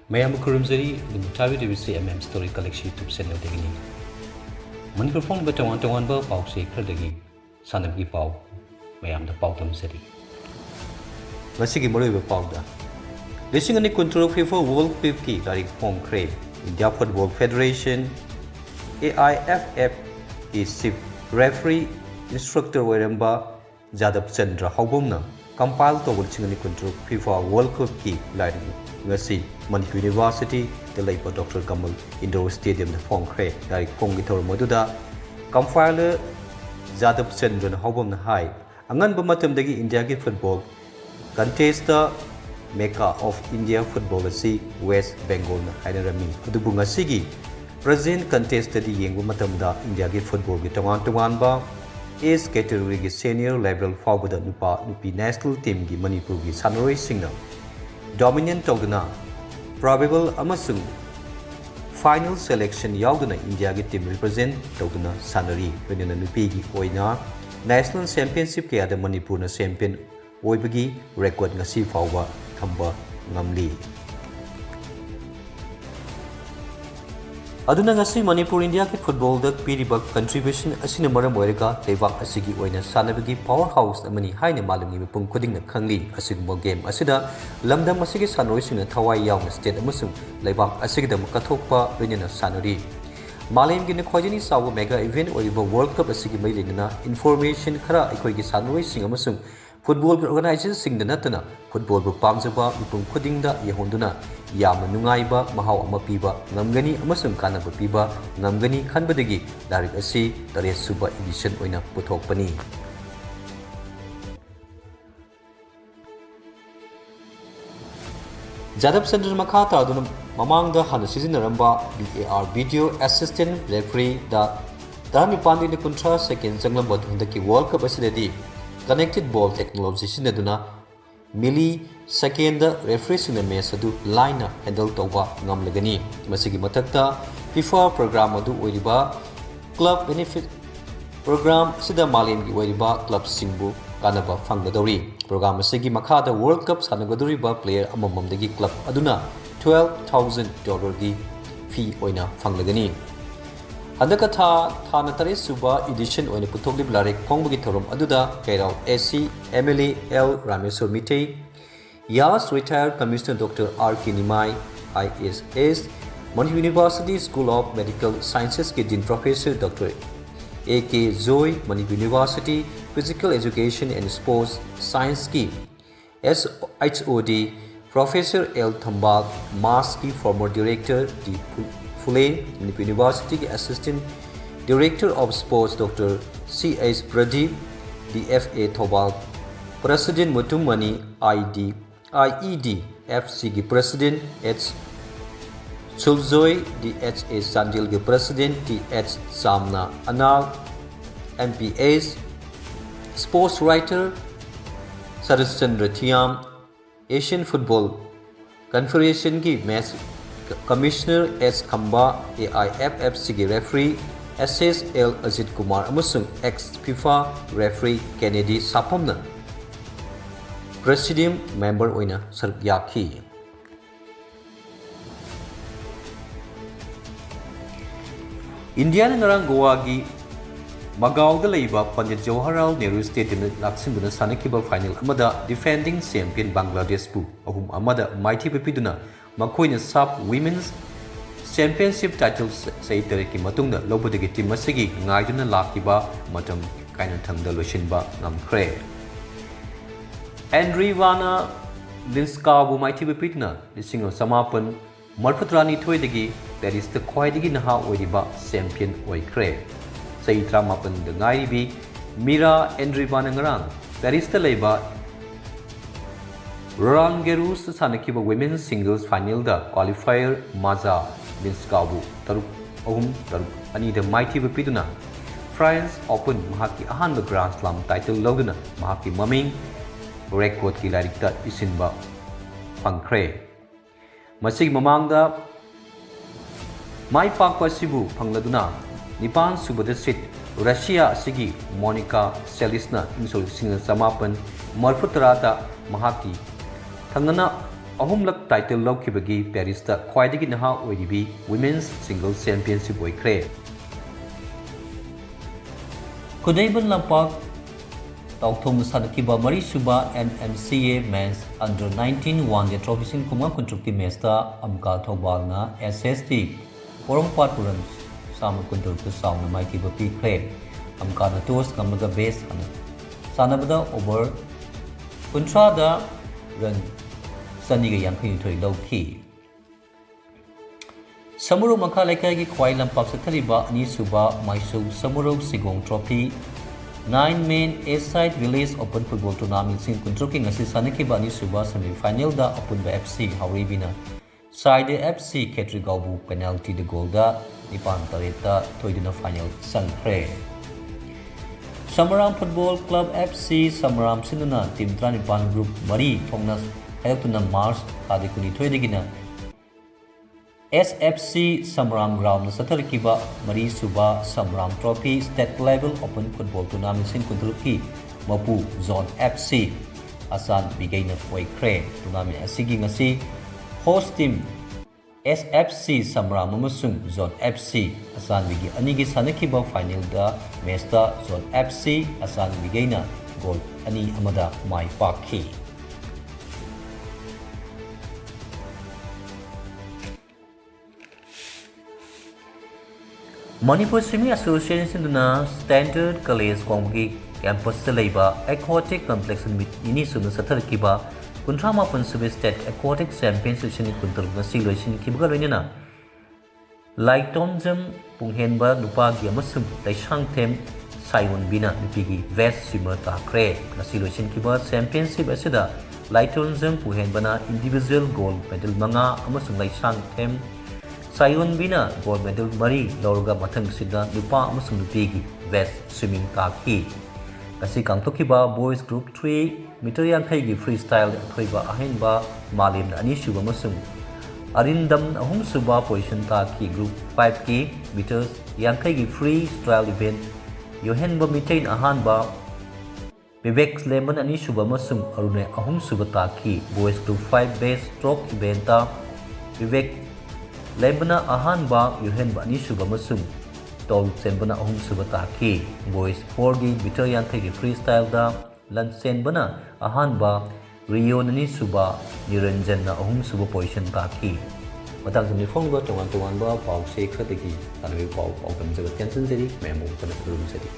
Mayam Kurumzari, the Mutavi Divisi Story Collection to Seno Degini. Manipur but to one bar Pau say Kerdagi, son of Gipau, Mayam the Pautam City. Masigi Moriba Pauda. Listening on the control FIFA World 50 Lairik Phongkhre, India Football Federation, AIFF is chief referee instructor Weremba Jadab Chandra Haubumna, compiled to Wilson control FIFA World Cup key Lairik. Ngasi Manipur University the Laipa Dr. Kamal Indoor Stadium the Phongkhre Lairik Phongkhre Maduda compiler Jadab Chandra Haubumna High Angan Bamatamdagi India football contest the Mecca of India football asi West Bengal na hainarami adubu ngasigi present contest di yengbu matamda India ge football ge tongan ba age category ge senior level fawbada nupa nupi national team gi Manipur gi sanaroi singna dominant togna probable amasung final selection yauduna India ge team represent togna sanari wenena nupi gi oina national championship ke ada Manipur na champion oibagi record ngasi fawba thamba ngamli aduna ngasi Manipur India ke football da piriba contribution asina maram oirega lebak asigi oina sanabagi powerhouse amani haina malami mipung khuding na khangli asigmo game asida lamdam asigi sanoi sina thawai yaung state amasung lebak asigi da kathokpa renina sanari Malayam gi khojini sawu mega event oiba world cup asigi mai lenina information khara ikoi gi sanoi sing amasung football organization sing natana football bu pamjaba ipung khudingda yahonduna yamna nungaiba mahau ama piba ngamgani amasung kanaba piba ngamgani khanbadagi darik asi tare suba edition oina puthokpani Jadab Center makha taduna mamangda hana sizinaramba VAR video assistant referee da dami pandi ni kuntra second janglam badhundaki world cup asidadi connected ball technology sinaduna millisecond referee sina match adu line handle toba ngamlagani masigi matakta FIFA program adu oiriba club benefit program sida malim gi oiriba club singbu kanaba fanggadori program asigi makhada world cup sanagadori ba player amamamdagi club aduna $12,000 gi fee oina fanglagani Handaka thana tare suba edition oina puthokli Lairik Phongkhre thorom aduda Kairao AC MLA L Rameswar Mitei Yas retired Commissioner Dr. R.K. Nimai ISS Manipur University School of Medical Sciences ke Dean Professor Dr. A.K. Zoy Manipur University Physical Education and Sports Science ki SHOD Professor L. Thambal Mas ki former Director D. Phongkhre Manipur University ke Assistant Director of Sports Dr. C.H. Pradeep DFA Thobal President Mutumani IED FC ke President H. Chulzoy DHA Sandil ke President TH Samna Anal MPS Sports Writer Saraschandra Thiam Asian Football Confederation ki match Commissioner S. Khamba AIFF Sigi Referee SS L. Ajit Kumar amasung ex FIFA Referee Kennedy Sapamna Presidium Member oina saruk yakhi India ngarang Goa gi Magao da leiba Pandit Jawaharlal Nehru Stadium laksinduna sanakiba final amada defending champion Bangladesh bu ahum amada mighty pipiduna makoina sub women's championship title saitare ki matungda lobodagi team asigi ngaiduna lakiba matam kaina thangda losinba ngamkhre Andrivana Linska bu mighty pipidna lisingo samapan marfatrani thoidagi Paris the khwaidagi naha oiriba champion oikhre Saitra mapan the ngaibi Mira Andrivana ngarang Paris the leiba Roland Garros sanakiba women's singles final da qualifier Maza Linskabu taruk ani the mighty bipiduna France Open mahaki ahanba Grand Slam title loduna mahaki maming record ki larikta isinba Phongkhre masig mamangda mai pakpa sibu phangladuna Nipan subada sit Russia asigi Monica Selisna insol singa samapan marfutrata mahaki thangana ꯑꯍꯨꯝꯂꯛ title ꯂꯧꯈꯤꯕꯒꯤ ꯄꯦꯔꯤꯁꯇ ꯈ꯭ꯋꯥꯏꯗꯒꯤ ꯅꯍꯥ ꯑꯣꯏꯔꯤꯕꯤ women's single championship ꯑꯣꯏꯈ꯭ꯔꯦ꯫ ꯈꯨꯗꯩꯕꯟ ꯂꯝꯄꯥꯛ ꯇꯥꯎꯊꯣꯡꯅ ꯁꯥꯟꯅꯈꯤꯕ ꯃꯔꯤꯁꯨꯕ NMCA Men's Under-19 one day ꯇ꯭ꯔꯣꯐꯤꯁꯤꯡ ꯀꯨꯝꯉꯥ-ꯀꯨꯟꯇꯔꯨꯛꯀꯤ ꯃꯦꯆꯇ ꯑꯃꯨꯀꯥ ꯊꯧꯕꯥꯜꯅ SST ꯄꯣꯔꯣꯝꯄꯥꯠꯄꯨ ꯔꯟ ꯆꯥꯝꯃ ꯀꯨꯟꯇꯔꯨꯛꯇ ꯆꯥꯎꯅ ꯃꯥꯏꯊꯤꯕ ꯄꯤꯈ꯭ꯔꯦ꯫ ꯑꯃꯨꯀꯥꯅ ꯇꯣꯁ ꯉꯝꯂꯒ ꯕꯦꯁ ꯁꯥꯟꯅꯕꯗ ꯑꯣꯚꯔ ꯀꯨꯟꯊ꯭ꯔꯥꯗ ꯔꯟ ꯆꯅꯤꯒ ꯌꯥꯡꯈꯩꯅꯤꯊꯣꯏ ꯂꯧꯈꯤ꯫ ꯁꯃꯨꯔꯧ ꯃꯈꯥ ꯂꯩꯀꯥꯏꯒꯤ ꯈ꯭ꯋꯥꯏ ꯂꯝꯄꯥꯛ ꯆꯠꯊꯔꯤꯕ ꯑꯅꯤꯁꯨꯕ ꯃꯥꯏꯁꯧ ꯁꯃꯨꯔꯧ ꯁꯤꯒꯣꯡ trophy 9-Man A-Side Village Open Football Tournament 2026ꯀꯤ ꯉꯁꯤ ꯁꯥꯟꯅꯈꯤꯕ ꯑꯅꯤꯁꯨꯕ ꯁꯦꯃꯤ-ꯐꯥꯏꯅꯦꯜꯗ ꯑꯄꯨꯟꯕ FC ꯍꯥꯎꯔꯩꯕꯤꯅ ꯁꯥꯏꯗ FC ꯈꯦꯇ꯭ꯔꯤꯒꯥꯎꯕꯨ ꯄꯦꯅꯥꯜꯇꯤꯗ ꯒꯣꯜꯗ 9-3ꯗ ꯊꯣꯏꯗꯨꯅ ꯐꯥꯏꯅꯦꯜ ꯆꯪꯈ꯭ꯔꯦ꯫ Samaram football club FC Samaram ꯁꯤꯟꯗꯨꯅ ꯇꯤꯝ 19 ꯒ꯭ꯔꯨꯞ 3 ꯊꯣꯛꯅ ꯈꯥꯏꯗꯣꯛꯇꯨꯅ ꯃꯥꯔꯆ ꯊꯥꯒꯤ 22ꯗꯒꯤꯅ SFC Samram Ground ꯆꯠꯊꯔꯛꯈꯤꯕ ꯃꯔꯤꯁꯨꯕ Samram Trophy State Level Open Football Tournament 2026ꯀꯤ ꯃꯄꯨ Zone FC ꯑꯆꯥꯟ ꯕꯤꯒꯩꯅ ꯑꯣꯏꯈ꯭ꯔꯦ꯫ ꯇꯨꯔꯅꯥꯃꯦꯟ ꯑꯁꯤꯒꯤ ꯉꯁꯤ ꯍꯣꯁ ꯇꯤꯝ SFC Samram ꯑꯃꯁꯨꯡ Zone FC ꯑꯆꯥꯟ ꯕꯤꯒꯩ ꯑꯅꯤꯒꯤ ꯁꯥꯟꯅꯈꯤꯕ ꯐꯥꯏꯅꯦꯜꯗ ꯃꯦꯆꯇ Zone FC ꯑꯆꯥꯟ ꯕꯤꯒꯩꯅ ꯒꯣꯜ 2-1ꯗ ꯃꯥꯏ ꯄꯥꯛꯈꯤ꯫ Manipur Swimming Association Standard College Konggi Campus Laiba Aquatic Complex Nini Sunu Satarkiba Kuntrama Punsubi State Aquatic Championship Kuntur Nasi Loishin Kibagalina Laitonjam Punghenba Nupagi Amasum Taishang Tem Saiwon Bina Nupigi West Swimmer Takre Nasi Loishin Kiba Championship Asida Laitonjam Punghenbana Individual Gold Medal Manga Amasum Laishang Tem Sayon Bina gold medal Mari Lorga Matang Sida Nupa Amasung Nupigi West Swimming Kaki. Kasi Kangtokiba Boys Group 3 Meter Yankhaigi Freestyle Thoiba Ahenba Malim Anishuba Masung Arindam Ahum Suba Position Taki Group 5 Ki Meters Yankhaigi Freestyle Event Yohenba Mitain Ahanba Vivek Lemon Anishuba Masung Arune Ahum Suba Taki Boys Group 5 Base Stroke Eventa Vivek Lebana Ahanba Yohenba Anishuba Masung Tol Senbana Ahum Suba Taki Boys 4G Meter Yankhaigi Freestyle Da Lan Senbana Ahanba Rio Nanishuba Niranjana Ahum Suba Position Taki Matang Sumi Phongkhre Tongan Tongan Ba Pau Se Khatagi Tanwi Pau Pau Kam Jagat Tension Seri Memo Kana Kurum Seri